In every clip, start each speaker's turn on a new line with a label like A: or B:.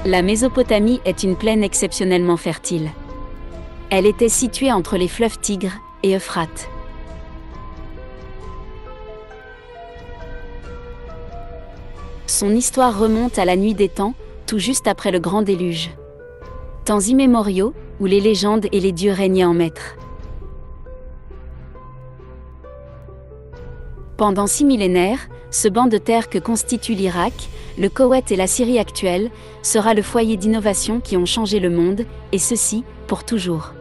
A: La Mésopotamie est une plaine exceptionnellement fertile. Elle était située entre les fleuves Tigre et Euphrate. Son histoire remonte à la nuit des temps, tout juste après le grand déluge. Temps immémoriaux, où les légendes et les dieux régnaient en maîtres. Pendant 6 millénaires, ce banc de terre que constituent l'Irak, le Koweït et la Syrie actuelle, sera le foyer d'innovations qui ont changé le monde, et ceci, pour toujours.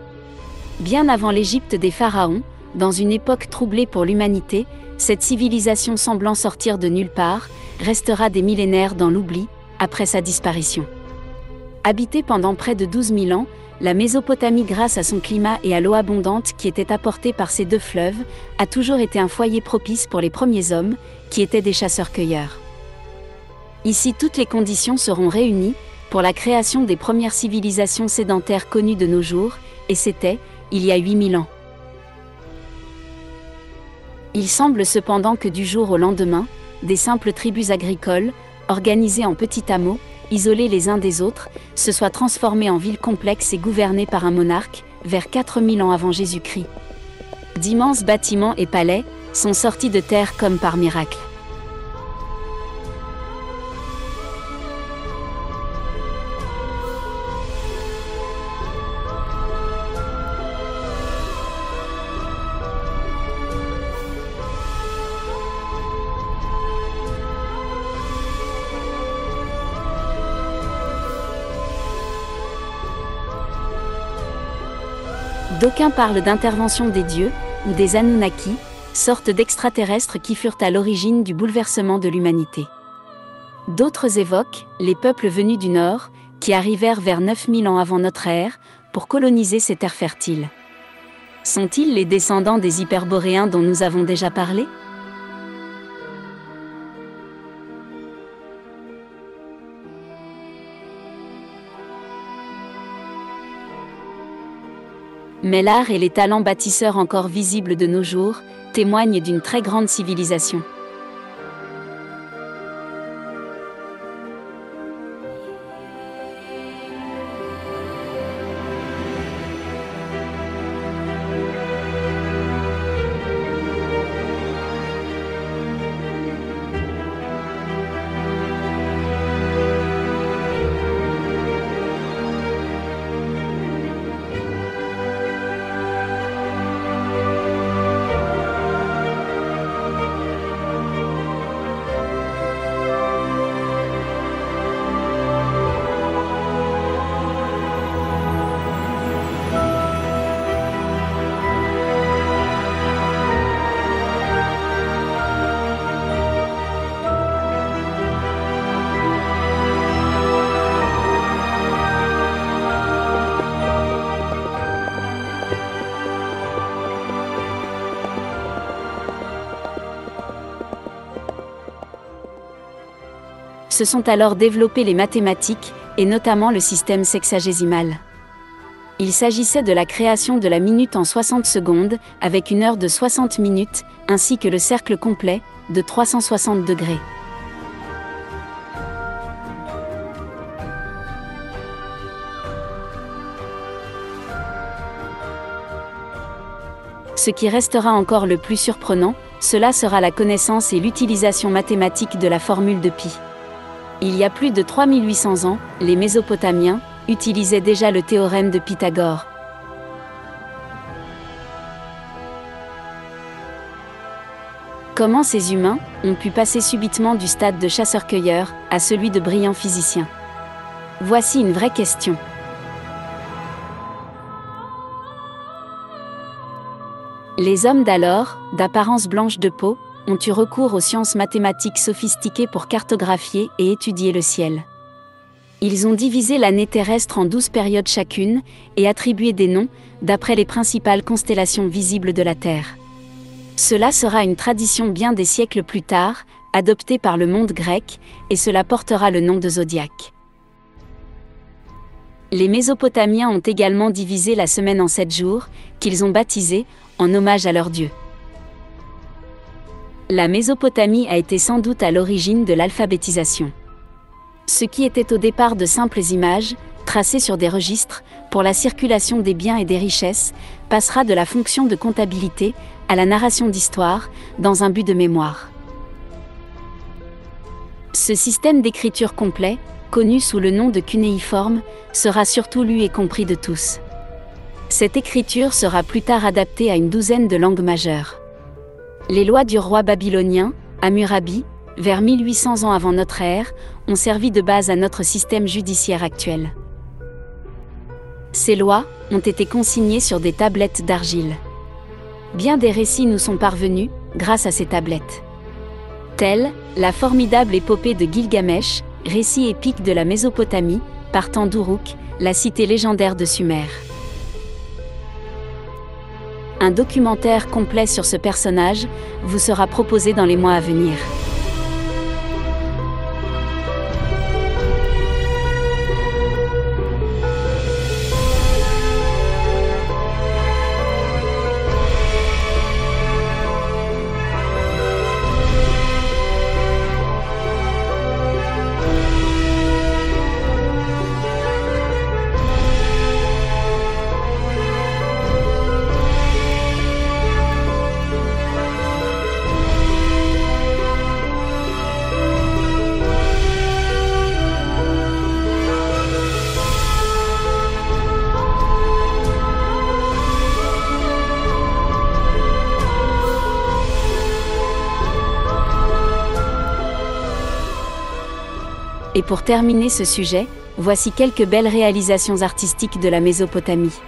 A: Bien avant l'Égypte des pharaons, dans une époque troublée pour l'humanité, cette civilisation semblant sortir de nulle part, restera des millénaires dans l'oubli, après sa disparition. Habitée pendant près de 12 000 ans, la Mésopotamie, grâce à son climat et à l'eau abondante qui était apportée par ces deux fleuves, a toujours été un foyer propice pour les premiers hommes, qui étaient des chasseurs-cueilleurs. Ici, toutes les conditions seront réunies pour la création des premières civilisations sédentaires connues de nos jours, et c'était, il y a 8 000 ans. Il semble cependant que du jour au lendemain, des simples tribus agricoles, organisées en petits hameaux, isolés les uns des autres, se soient transformées en villes complexes et gouvernées par un monarque, vers 4000 ans avant Jésus-Christ. D'immenses bâtiments et palais sont sortis de terre comme par miracle. D'aucuns parlent d'intervention des dieux, ou des Anunnaki, sortes d'extraterrestres qui furent à l'origine du bouleversement de l'humanité. D'autres évoquent les peuples venus du Nord, qui arrivèrent vers 9000 ans avant notre ère, pour coloniser ces terres fertiles. Sont-ils les descendants des Hyperboréens dont nous avons déjà parlé ? Mais l'art et les talents bâtisseurs encore visibles de nos jours témoignent d'une très grande civilisation. Se sont alors développées les mathématiques, et notamment le système sexagésimal. Il s'agissait de la création de la minute en 60 secondes, avec une heure de 60 minutes, ainsi que le cercle complet, de 360 degrés. Ce qui restera encore le plus surprenant, cela sera la connaissance et l'utilisation mathématique de la formule de pi. Il y a plus de 3800 ans, les Mésopotamiens utilisaient déjà le théorème de Pythagore. Comment ces humains ont pu passer subitement du stade de chasseur-cueilleur à celui de brillant physicien? Voici une vraie question. Les hommes d'alors, d'apparence blanche de peau, ont eu recours aux sciences mathématiques sophistiquées pour cartographier et étudier le ciel. Ils ont divisé l'année terrestre en 12 périodes chacune, et attribué des noms, d'après les principales constellations visibles de la Terre. Cela sera une tradition bien des siècles plus tard, adoptée par le monde grec, et cela portera le nom de zodiaque. Les Mésopotamiens ont également divisé la semaine en 7 jours, qu'ils ont baptisés, en hommage à leur dieu. La Mésopotamie a été sans doute à l'origine de l'alphabétisation. Ce qui était au départ de simples images, tracées sur des registres, pour la circulation des biens et des richesses, passera de la fonction de comptabilité à la narration d'histoire, dans un but de mémoire. Ce système d'écriture complet, connu sous le nom de cunéiforme, sera surtout lu et compris de tous. Cette écriture sera plus tard adaptée à une douzaine de langues majeures. Les lois du roi babylonien, Hammurabi, vers 1800 ans avant notre ère, ont servi de base à notre système judiciaire actuel. Ces lois ont été consignées sur des tablettes d'argile. Bien des récits nous sont parvenus, grâce à ces tablettes. Telle, la formidable épopée de Gilgamesh, récit épique de la Mésopotamie, partant d'Uruk, la cité légendaire de Sumer. Un documentaire complet sur ce personnage vous sera proposé dans les mois à venir. Et pour terminer ce sujet, voici quelques belles réalisations artistiques de la Mésopotamie.